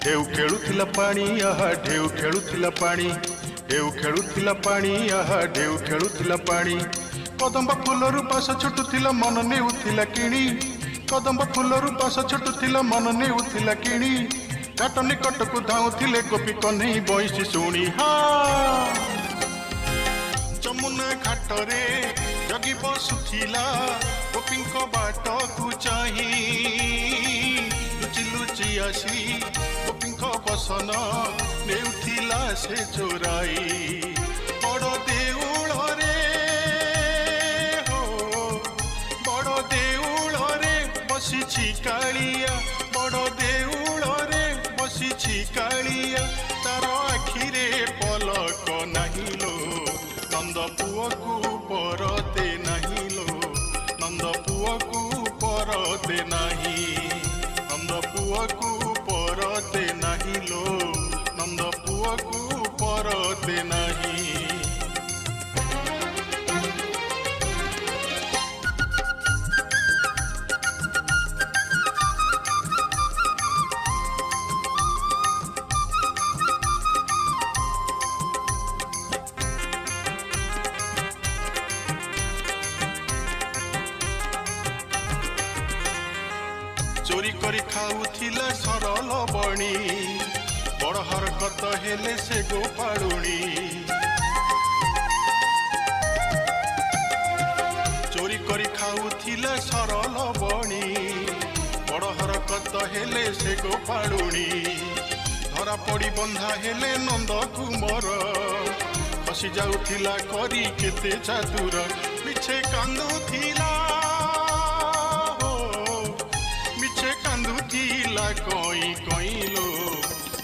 ढेउ खेलुथिला पानी आहा ढेउ खेलुथिला पानी ढेउ खेलुथिला पानी आहा ढेउ खेलुथिला पानी कदम्ब फूलरू पास छुटुथिला मन नेउथिला किणी कदम्ब फूलरू पास छुटुथिला मन नेउथिला किणी घाट निकटकू धाउथिले गोपी कन्हई बइसी शुणी हा जमुना घाटरे जगी बसुथिला गोपींक बाटकू चाही लुचि लुचि आसी गोपींक बसन नेउथिला से चोराई बड़ देउल रे हो बड़ देउल रे बसिछि कालिया बड़ देउल रे बसिछि कालिया तार आखिरे पलक नाही लो नंद पुअकू परते नाही लो नंद पुअकू परते नाही नंद पुअकू परते नाही लो नंद पुअकू परते नाही चोरी करी खाऊथिला सरल बणी बड़ हरकत हेले से गोपालुणी चोरी करी खाऊथिला सरल बणी बड़ हरकत हेले से गोपालुणी धरा पड़ी बंधा हेले नंद कुमार खसी जाऊथिला करी केते चातुर मिछे कांदुथिला कांदुथिला कई कईलो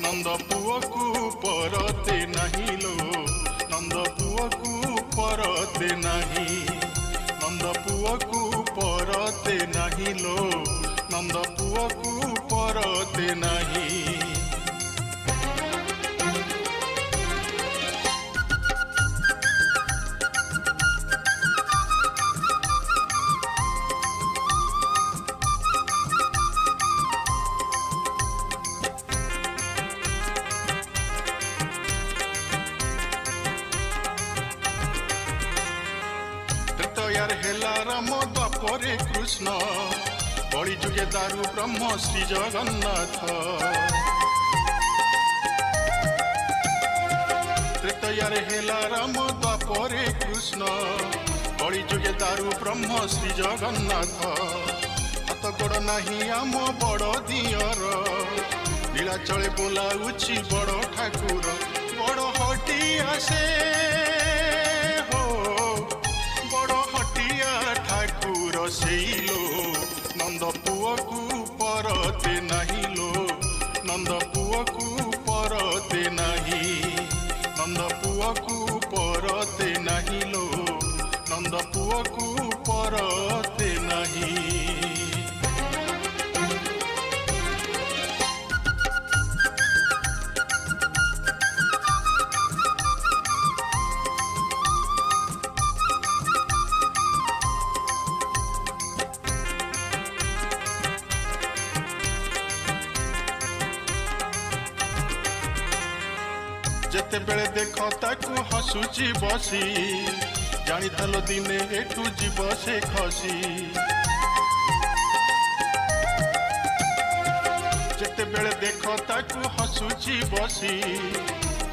नंद पुअकू परते नाही लो नंद पुअकू परते नाही नंद पुअकू परते नाही लो नंद पुअकू परते नाही तैयार हेला राम द्वापरे कृष्ण बड़ी जुगे दारु ब्रह्म श्री जगन्नाथ तैयार हेला राम द्वापरे कृष्ण बड़ी जुगे दारु ब्रह्म श्री जगन्नाथ हाथ गोड़ नाही आम बड़ दियर नीलाचले बोलाउछि बड़ ठाकुर बड़ हटी आसे ठाकुर सेलो नंद पुअकू परते नाही लो नंद पुअकू परते नाही नंद पुअकू परते नाही लो नंद पुअकू परते नाही जेते बेले देख ताकू हसुची बसी जानी थालो दिने एठू जीव से खसी जेते बेले देख ताकू हसुची बसी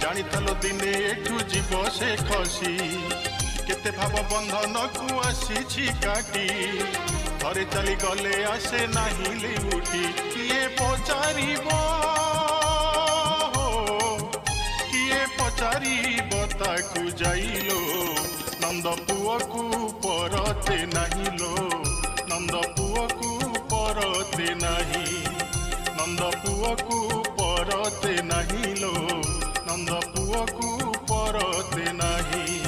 जानी थालो दिने एठू जीव से खसी केते भाव बंधन को आसी काटी थरे चली गले आसे नाही लिउटी किए पचारिबो पचारी बताकू जाइलो नंद पुअकू परते नाही लो नंद पुअकू परते नाही नंद पुअकू परते नाही लो नंद पुअकू परते नाही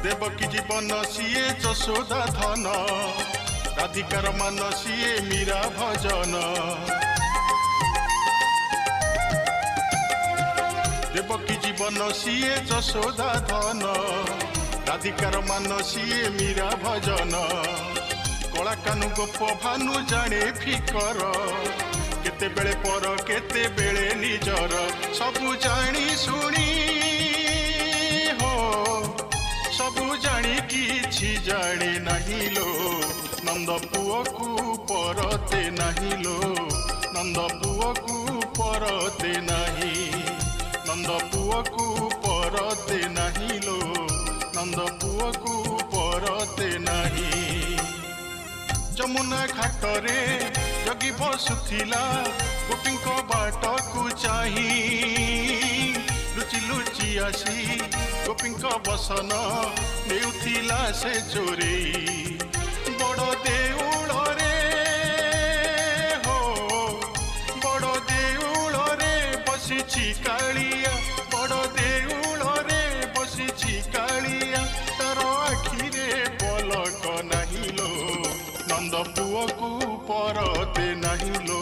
देवकी जीवन सीए यशोदा धन राधिकार मान सीए मीरा भजन देवकी जीवन सीए यशोदा धन राधिकार मान सीए मीरा भजन कला कानु गोप भानु जाने फिकर केते बेले पर केते बेले निजर सबु जानी शुणी हो सबु जानी किछि जाने नहीं लो नंद पुओ को परते नहीं लो नंद पुओ को परते नहीं नंद पुओ को परते नहीं लो नंद पुओ को परते नहीं जमुना घाटरे जगी बसुथिला गोपी बाट को चाही लुचि लुचि आसी गोपी बसन नेउथिला से चोरे बड़ देउल रे हो बड़ देउल रे बसिछि कालिया बड़ देउल रे बसिछि कालिया तार आखिरे पलक नहीं लो नंद पुओ को परते नहीं लो